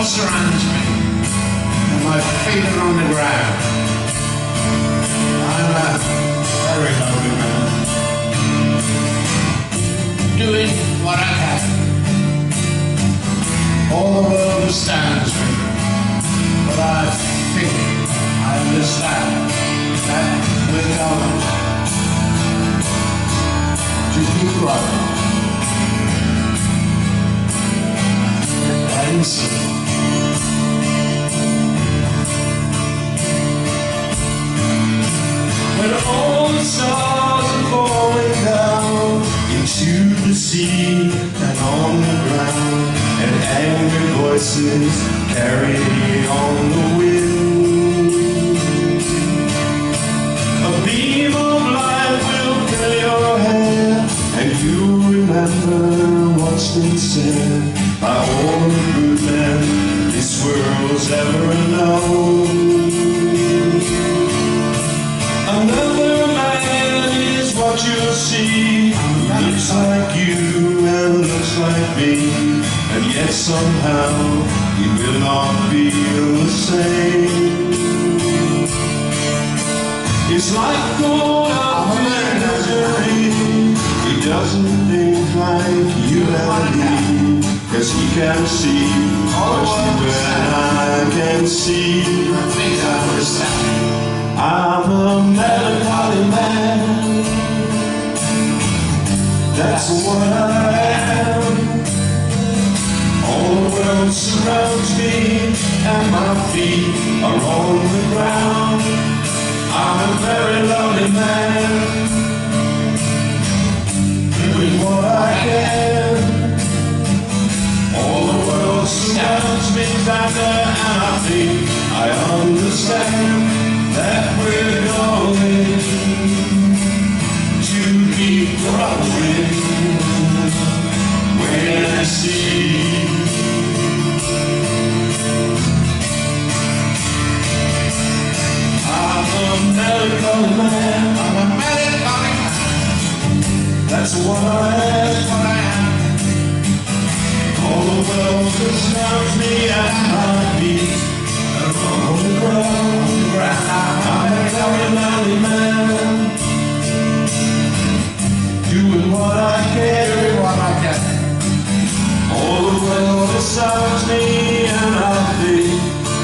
surrounds me, and my feet are on the ground. I'm a very lonely man, doing what I can. All the world astounds me, but I think I understand that we're going to keep growing and see. When all the stars are falling down into the sea and on the ground, and angry voices carry on the wind, a beam of light will fill your hair, and you remember what's been said by all the good men this world's ever known. Another man is what you'll see, looks like you and looks like me, and yet somehow he will not feel the same. It's like going up in misery. He doesn't think like you and me, 'cause he can see what you and I can see. I'm a melancholy man, that's what I am. All the world surrounds me, and my feet are on the ground. I'm a very lonely man, doing what I can. All the world surrounds me down there, and I think I understand that we're going to keep growing. Wait and see. I'm a melancholy man. I'm a melancholy man. That's what I am. All the world surrounds me and my feet are on the ground. I'm a very lonely man, doing what I can. All the world surrounds me, and I think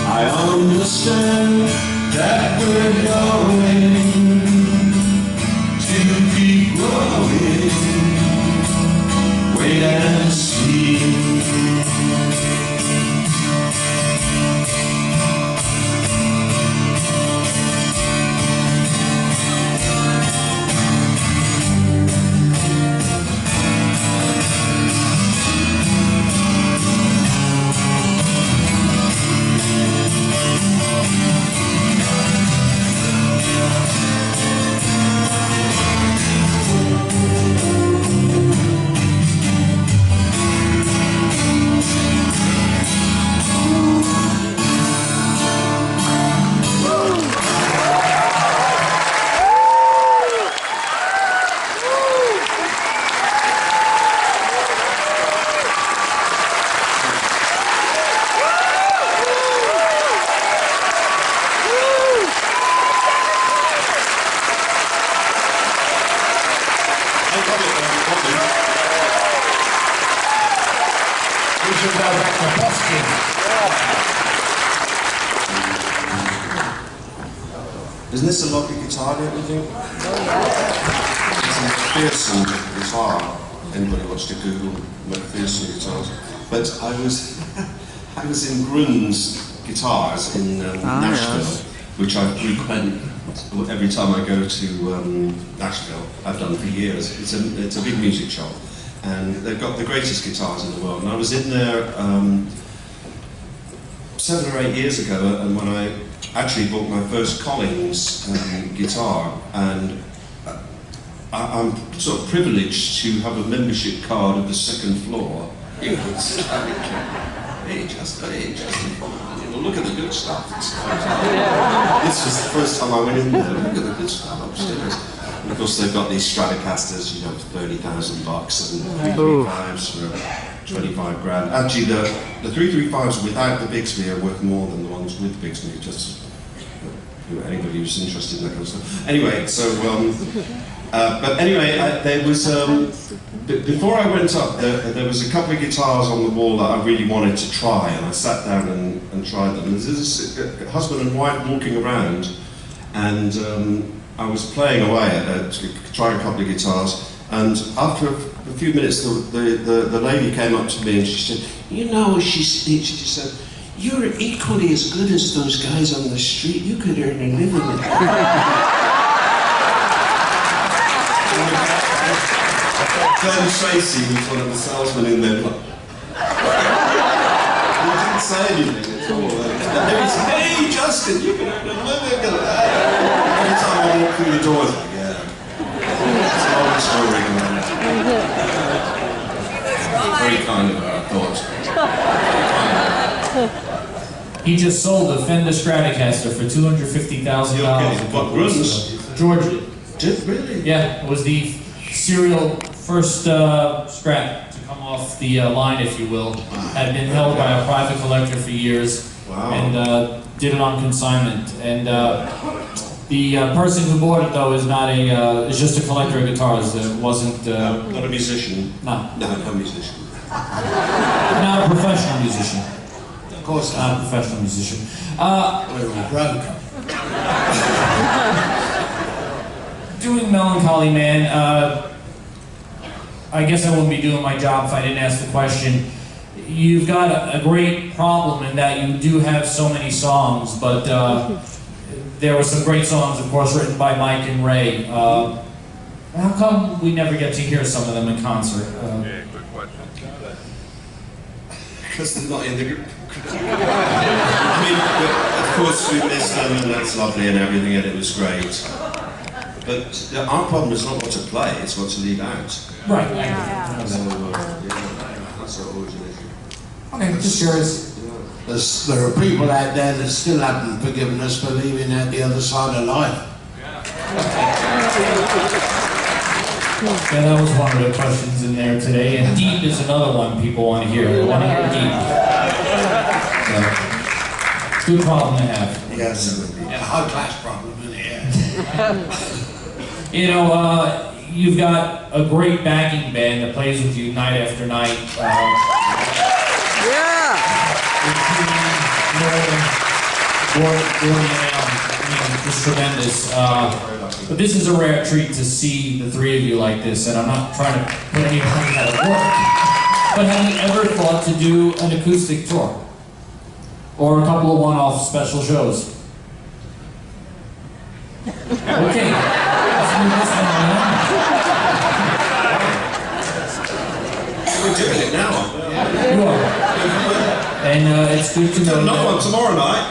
I understand that we're going to keep growing. Wait and see. Isn't this a lovely guitar, don't you think? It's a McPherson guitar. Anybody wants to Google McPherson guitars? But I was in Grun's Guitars in Nashville, which I frequent every time I go to Nashville. I've done for years. It's a big music shop, and they've got the greatest guitars in the world. And I was in there 7 or 8 years ago, and when I actually bought my first Collins guitar, and I'm sort of privileged to have a membership card at the second floor. It just, look at the good stuff. This was the first time I went in there. Look at the good stuff upstairs. And of course they've got these Stratocasters, you know, for $30,000 and 335s for 25 grand. Actually, the 335s without the Bixby are worth more than the ones with the Bixby, just anybody who's interested in that kind of stuff. Anyway, so, but anyway, there was, before I went up, there was a couple of guitars on the wall that I really wanted to try, and I sat down and tried them. And there's this husband and wife walking around, and I was playing away trying a couple of guitars, and after a few minutes, the lady came up to me and she said, "You know," she just said, "you're equally as good as those guys on the street. You could earn a living." Glenn Tracy was one of the salesmen in there. He didn't say anything at all. He said, "Hey, Justin, you can earn a living." Every time I walk through the door, I was like, "Yeah." It's a long story, man. Very kind of her, I thought. He just sold a Fender Stratocaster for $250,000. What runs? Georgia. Did really? Yeah, it was the serial first Strat to come off the line, if you will. Had been held by a private collector for years. Wow. And did it on consignment. And the person who bought it, though, is not is just a collector of guitars. It wasn't... not a musician. No. No, not a musician. Not a professional musician. Of course Not a professional musician. we're all broke. Doing Melancholy Man, I guess I wouldn't be doing my job if I didn't ask the question. You've got a great problem in that you do have so many songs, but there were some great songs, of course, written by Mike and Ray. How come we never get to hear some of them in concert? Good question. Because they're not in the group. I mean, of course we missed them and that's lovely and everything and it was great. But our problem is not what to play, it's what to leave out. Right. So, that's always an issue. Okay, just curious. There are people out there that still haven't forgiven us for leaving out the other side of life. Yeah, that was one of the questions in there today, and deep is another one people want to hear. They want to hear deep. So, good problem to have. Yes. A high-class problem, isn't it? You know, you've got a great backing band that plays with you night after night. Just tremendous. But this is a rare treat to see the three of you like this, and I'm not trying to put anybody out of work. But have you ever thought to do an acoustic tour? Or a couple of one-off special shows? Okay. Let's move this one along. We're doing it now. You are. And it's good to know Another one tomorrow night.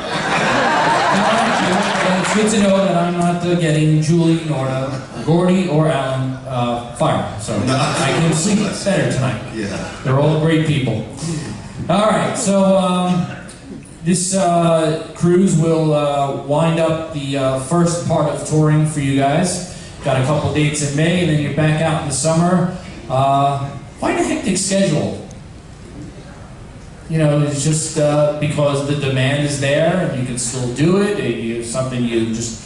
It's good to know that I'm not getting Julie, Norda, Gordy, or Alan fired. So I can sleep better tonight. Yeah. They're all great people. All right, so this cruise will wind up the first part of touring for you guys. Got a couple dates in May, and then you're back out in the summer. Quite a hectic schedule. You know, it's just because the demand is there and you can still do it. It's something you just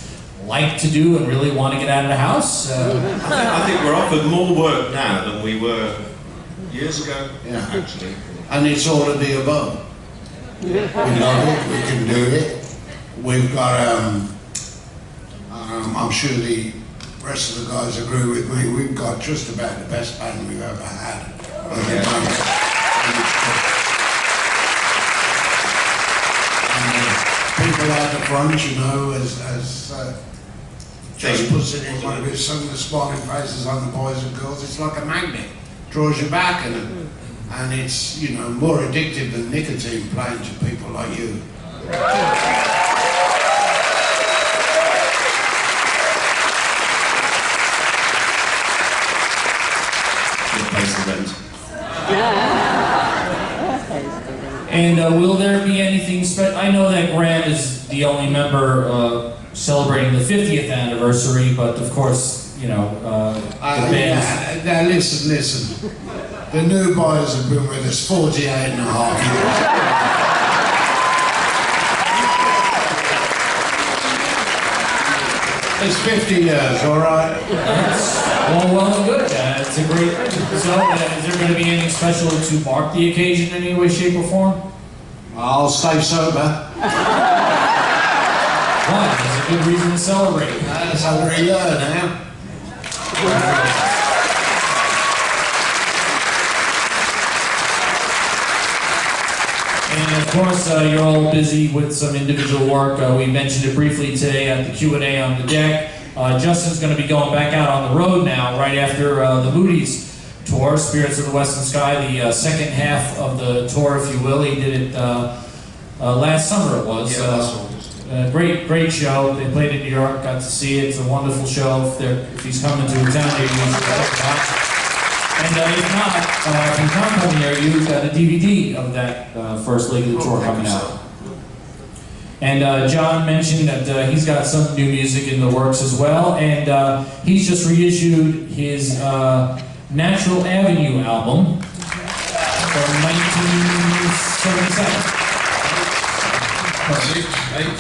like to do and really want to get out of the house. I think we're offered more work now than we were years ago, Yeah. actually. And it's all of the above. We love it, we can do it. We've got, I'm sure the rest of the guys agree with me, we've got just about the best band we've ever had. People out the front, you know, as just puts it in one of his some of the smiling faces on the boys and girls, it's like a magnet, draws you back, and it's, you know, more addictive than nicotine playing to people like you. Good place to rent. And will there be anything special? I know that Graeme is the only member celebrating the 50th anniversary, but of course, you know, the band. Now listen. The new boys have been with us 48 and a half years. It's 50 years, all right? That's well and good. It's a great. So, is there going to be anything special to mark the occasion in any way, shape, or form? I'll stay sober. Why? That's a good reason to celebrate. That's over a year now. And of course, you're all busy with some individual work. We mentioned it briefly today at the Q&A on the deck. Justin's going to be going back out on the road now, right after the Moody's tour, Spirits of the Western Sky, the second half of the tour, if you will. He did it last summer, it was. Great show. They played in New York, got to see it. It's a wonderful show. If he's coming to a town near you, you should check it out. And if not, if he's not coming near you, we've got a DVD of that first leg of the tour coming out. And John mentioned that he's got some new music in the works as well, and he's just reissued his Natural Avenue album from 1977.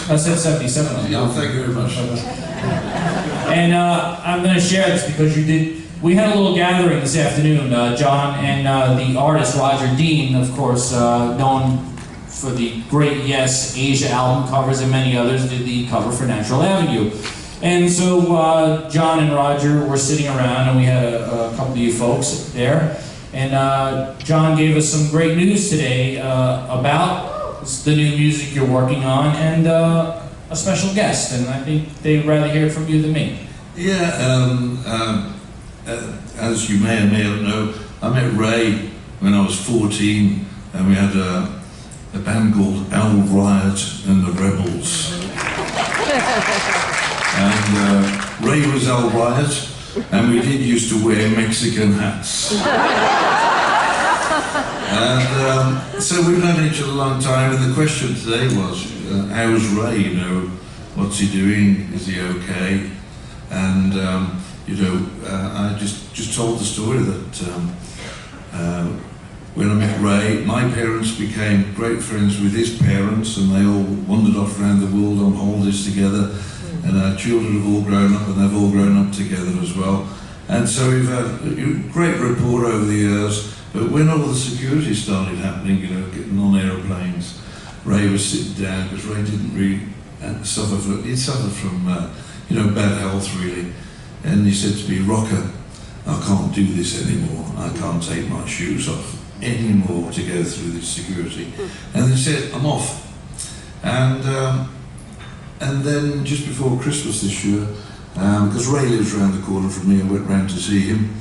I said 77. Yeah, thank you very much. And I'm going to share this because we had a little gathering this afternoon, John and the artist Roger Dean, of course, known for the great Yes Asia album covers and many others, did the cover for Natural Avenue. And so John and Roger were sitting around and we had a couple of you folks there. And John gave us some great news today about the new music you're working on and a special guest. And I think they'd rather hear it from you than me. Yeah, as you may or may not know, I met Ray when I was 14 and we had a band called Owl Riot and the Rebels. And Ray was Owl Riot and we did used to wear Mexican hats. And so we've known each other a long time, and the question today was, how's Ray, you know, what's he doing, is he okay? And you know, I just told the story that when I met Ray, my parents became great friends with his parents, and they all wandered off around the world on holidays together, and our children have all grown up, and they've all grown up together as well. And so we've had a great rapport over the years. But when all the security started happening, you know, getting on aeroplanes, Ray was sitting down because Ray didn't really suffer from, he suffered from, you know, bad health really. And he said to me, Rocker, I can't do this anymore. I can't take my shoes off anymore to go through this security. And he said, I'm off. And then just before Christmas this year, because Ray lives around the corner from me, I went round to see him,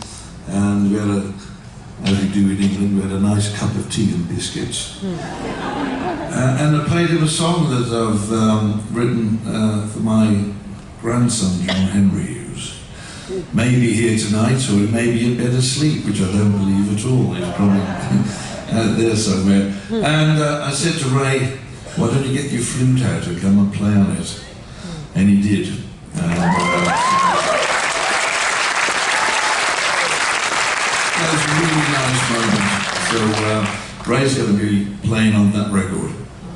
and we had as we do in England, we had a nice cup of tea and biscuits. And I played him a song that I've written for my grandson, John Henry Hughes. Maybe here tonight, or he may be in bed asleep, which I don't believe at all. He's probably out there somewhere. And I said to Ray, why don't you get your flute out and come and play on it? And he did. That was a really nice moment. So Ray's going to be playing on that record.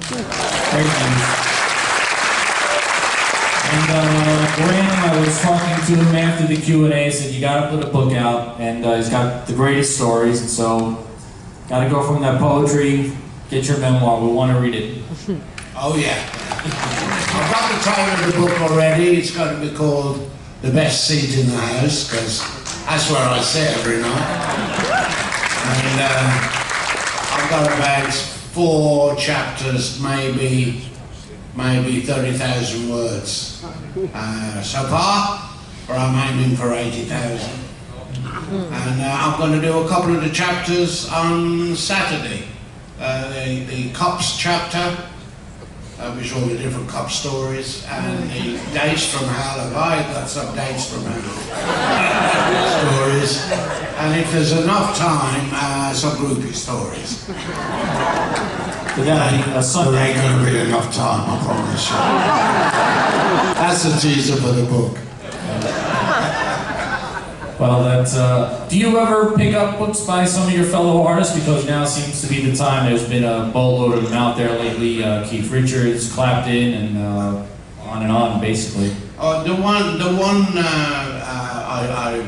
Great news. And Graeme, I was talking to him after the Q&A, said you got to put a book out, and he's got the greatest stories, and so got to go from that poetry, get your memoir, we want to read it. Oh yeah. I've got the title of the book already. It's going to be called The Best Seat in the House, because that's where I sit every night. And I've got about 4 chapters, maybe 30,000 words so far, but I'm aiming for 80,000. And I'm going to do a couple of the chapters on Saturday. The Cops chapter, which all the different cop stories, and the Dates from Hell. I've got some Dates from Hell stories, and if there's enough time, some groupie stories. There ain't going to be enough time, I promise you. That's the teaser for the book. Well, that's, do you ever pick up books by some of your fellow artists? Because now seems to be the time. There's been a boatload of them out there lately. Keith Richards, Clapton, and on, basically. The one I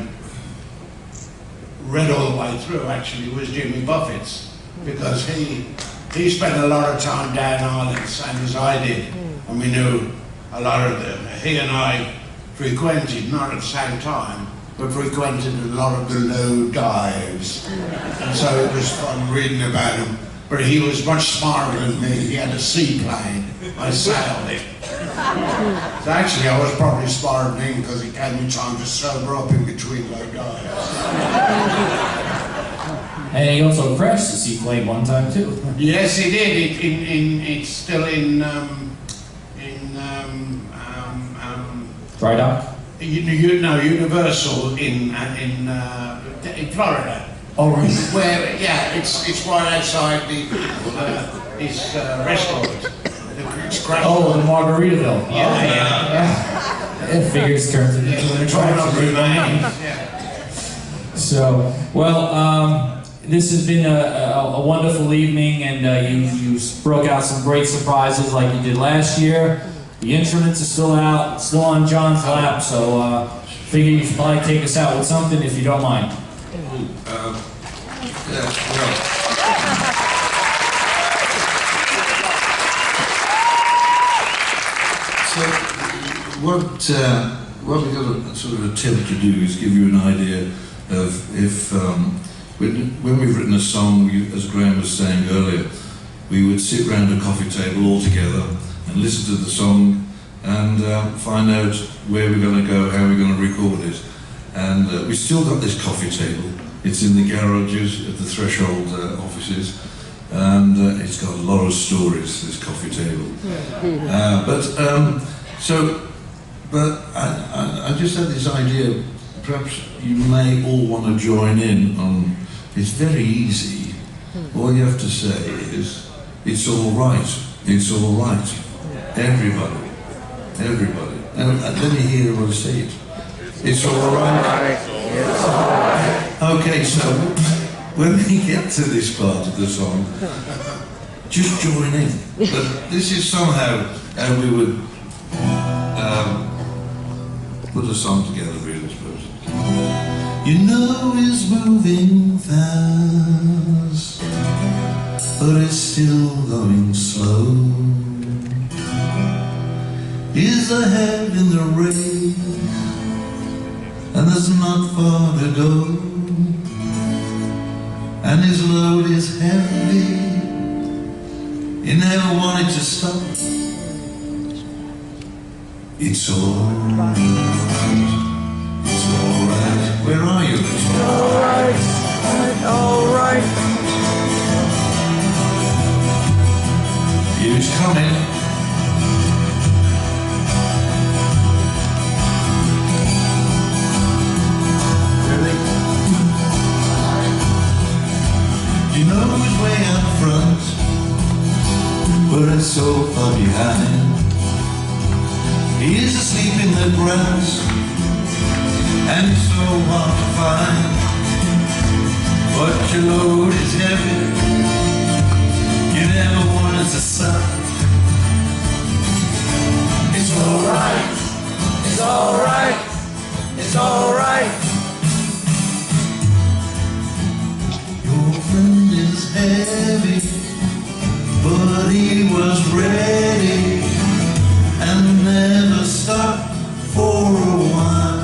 read all the way through actually was Jimmy Buffett's, because he spent a lot of time down Ireland, same as I did, and we knew a lot of them. He and I frequented, not at the same time, but frequented a lot of the low dives, and so it was fun reading about him. But he was much smarter than me. He had a seaplane. I sailed it. So actually, I was probably smarter than him because he gave me time to sober up in between low dives. And he also crashed the seaplane one time too. Yes, he did. It's still in Dry dock? Universal in Florida. Oh, right. Where, yeah, it's right outside his restaurant. It's great. Oh, the Margaritaville. Yeah. It figures turns into an attraction. So, well, this has been a wonderful evening, and you broke out some great surprises like you did last year. The instruments are still out, still on John's lap, so figure you should probably take us out with something if you don't mind. So what we're going to sort of attempt to do is give you an idea of if when we've written a song, as Graeme was saying earlier, we would sit round a coffee table all together and listen to the song and find out where we're going to go, how we're going to record it. And we've still got this coffee table. It's in the garages at the Threshold offices, and it's got a lot of stories, this coffee table. But I just had this idea, perhaps you may all want to join in on, it's very easy. All you have to say is, it's all right, it's all right. Everybody. And let me hear everybody say it. It's all right. It's all right. Okay, so when we get to this part of the song, just join in. But this is somehow how we would put a song together, really, I suppose. You know it's moving fast, but it's still going slow. He's ahead in the race, and there's not far to go, and his load is heavy. He never wanted to stop. It's alright. It's alright. Where are you? It's alright. Alright. He's coming. You know he's way up front, but it's so far behind. He is asleep in the grass, and it's so hard to find. But your load is heavy, you never wanted to stop. It's alright, it's alright, it's alright. Your friend is heavy, but he was ready and never stopped for a while.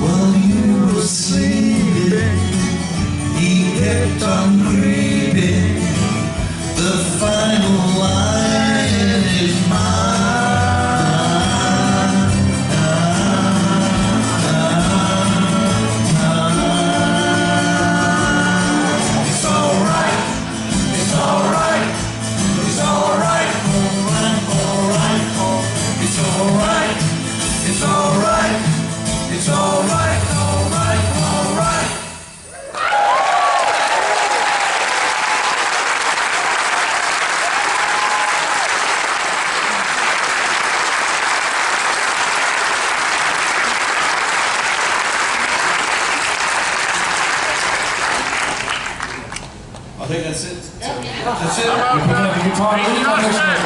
While you were sleeping, he kept on creeping. The final line in his mind. It's alright, it's alright. I think that's it. That's it. You're picking up your guitar, lead on this one.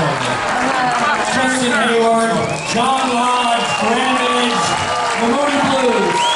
Justin Hayward, John Lodge, Graeme Edge, the Moody Blues.